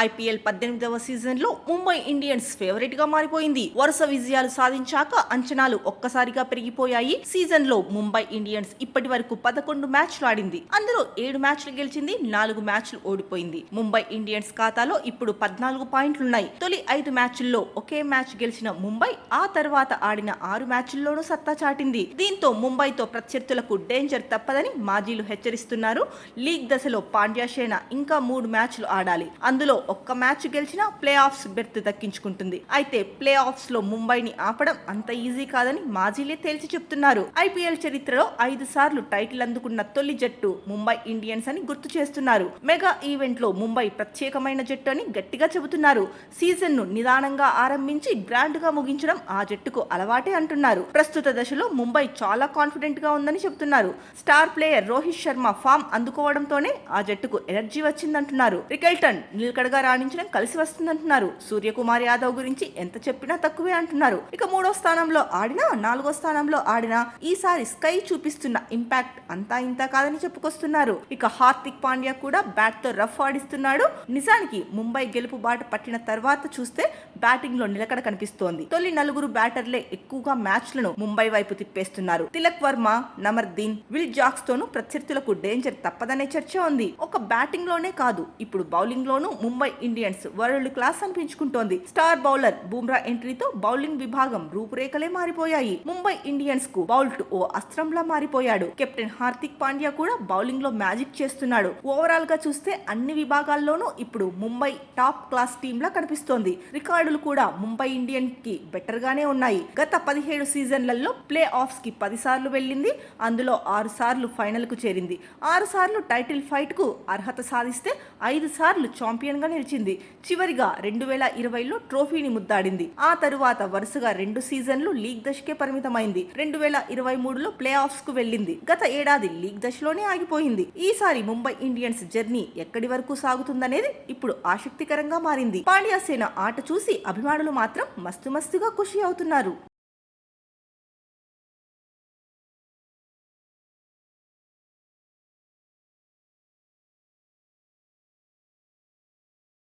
IPL 18వ సీజన్లో Mumbai Indians favourite గా మారిపోయింది. వరుస విజయాలు సాధించాక అంచనాలు ఒక్కసారిగా పెరిగిపోయాయి. సీజన్లో ముంబై ఇండియన్స్ ఇప్పటి వరకు 11 మ్యాచ్లు ఆడింది. అందులో 7 మ్యాచ్లు గెలిచింది, 4 మ్యాచ్లు ఓడిపోయింది. ముంబై ఇండియన్స్ ఖాతాలో ఇప్పుడు 14 పాయింట్లున్నాయి. తొలి 5 మ్యాచ్ల్లో ఒకే మ్యాచ్ గెలిచిన ముంబై ఆ తర్వాత ఆడిన 6 మ్యాచ్ల్లోనూ సత్తా చాటింది. దీంతో ముంబైతో ప్రత్యర్థులకు డేంజర్ తప్పదని మాజీలు హెచ్చరిస్తున్నారు. లీగ్ దశలో పాండ్యా సేన ఇంకా 3 మ్యాచ్లు ఆడాలి. అందులో ఒక్క మ్యాచ్ గెలిచినా ప్లే ఆఫ్స్ బెర్త్ దక్కించుకుంటుంది. అయితే ప్లే ఆఫ్స్ లో ముంబైని ఆపడం అంత ఈజీ కాదని మాజీలే తేల్చి చెప్తున్నారు. ఐపీఎల్ చరిత్రలో 5 సార్లు టైటిల్ అందుకున్న తొలి జట్టు ముంబై ఇండియన్స్ అని గుర్తు చేస్తున్నారు. మెగా ఈవెంట్ లో ముంబై ప్రత్యేకమైన జట్టు అని గట్టిగా చెబుతున్నారు. సీజన్ ను నిదానంగా ఆరంభించి గ్రాండ్ గా ముగించడం ఆ జట్టుకు అలవాటే అంటున్నారు. ప్రస్తుత దశలో ముంబై చాలా కాన్ఫిడెంట్ గా ఉందని చెబుతున్నారు. Star player Rohit Sharma form అందుకోవడంతోనే ఆ జట్టుకు ఎనర్జీ వచ్చిందంటున్నారు. రికెల్టన్ నిలకడగా రాణించడం కలిసి వస్తుందంటున్నారు. సూర్యకుమార్ యాదవ్ గురించి ఎంత చెప్పినా తక్కువే అంటున్నారు. ఇక 3వ స్థానంలో ఆడినా 4వ స్థానంలో ఆడినా ఈసారి స్కై చూపిస్తున్న ఇంపాక్ట్ అంతా ఇంత కాదని చెప్పుకొస్తున్నారు. ఇక హార్దిక్ పాండ్యా కూడా బ్యాట్ తో రఫ్ ఆడిస్తున్నాడు. నిజానికి ముంబై గెలుపు బాట పట్టిన తర్వాత చూస్తే బ్యాటింగ్ లో నిలకడ కనిపిస్తోంది. తొలి 4 బ్యాటర్లే ఎక్కువగా మ్యాచ్లను ముంబై వైపు తిప్పేస్తున్నారు. తిలక్ వర్మ, నమర్దీన్, విల్ జాక్స్ తోనూ ప్రత్యర్థులకు డేంజర్ తప్పదనే చర్చ ఉంది. ఒక బ్యాటింగ్ లోనే కాదు, ఇప్పుడు బౌలింగ్ లోనూ ముంబై ఇండియన్స్ వరల్డ్ క్లాస్ అనిపించుకుంటోంది. స్టార్ బౌలర్ బూమ్రా ఎంట్రీతో బౌలింగ్ విభాగం రూపురేఖలే మారిపోయాయి. ముంబై ఇండియన్స్ కు బౌల్ట్ ఓ అస్త్రంలా మారిపోయాడు. కెప్టెన్ హార్దిక్ పాండ్యా కూడా బౌలింగ్ లో మ్యాజిక్ చేస్తున్నాడు. ఓవరాల్ గా చూస్తే అన్ని విభాగాల్లోనూ ఇప్పుడు ముంబై టాప్ క్లాస్ టీమ్ లా కనిపిస్తోంది. రికార్డులు కూడా ముంబై ఇండియన్ కి బెటర్ గానే ఉన్నాయి. గత 17 సీజన్లలో ప్లే ఆఫ్స్ కి 10 సార్లు వెళ్ళింది. అందులో 6 సార్లు ఫైనల్ కు చేరింది. 6 సార్లు టైటిల్ ఫైట్ కు అర్హత సాధిస్తే 5 సార్లు ఛాంపియన్ గా నిలిచింది. చివరిగా 2020లో ట్రోఫీని ముద్దాడింది. ఆ తరువాత వరుసగా 2 సీజన్లు లీగ్ దశకే పరిమితమైంది. 2023లో ప్లే ఆఫ్స్ కు వెళ్ళింది. గత ఏడాది లీగ్ దశలోనే ఆగిపోయింది. ఈసారి ముంబై ఇండియన్స్ జర్నీ ఎక్కడి వరకు సాగుతుందనేది ఇప్పుడు ఆసక్తికరంగా మారింది. పాండ్యా సేన ఆట చూసి అభిమానులు మాత్రం మస్తుగా ఖుషి అవుతున్నారు.